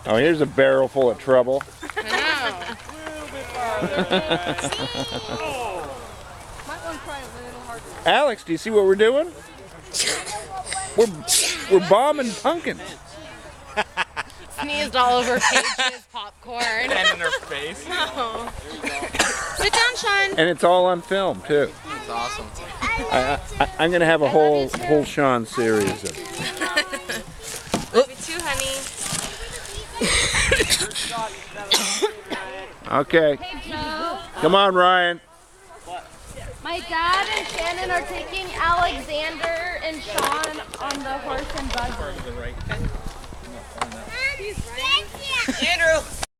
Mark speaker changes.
Speaker 1: Oh, here's a barrel full of trouble.
Speaker 2: I know.
Speaker 3: Might want to try a little harder.
Speaker 1: Alex, do you see what we're doing? We're bombing pumpkins.
Speaker 2: Sneezed all over Paige's popcorn.
Speaker 4: And in her face.
Speaker 2: No. Sit down, Sean.
Speaker 1: And it's all on film, too.
Speaker 4: That's awesome.
Speaker 1: I'm going to have a whole Sean series of
Speaker 2: Love you too, honey.
Speaker 1: Okay.
Speaker 3: Hey, Joe.
Speaker 1: Come on, Ryan.
Speaker 3: My dad and Shannon are taking Alexander and Sean on the horse and buggy.
Speaker 4: Andrew!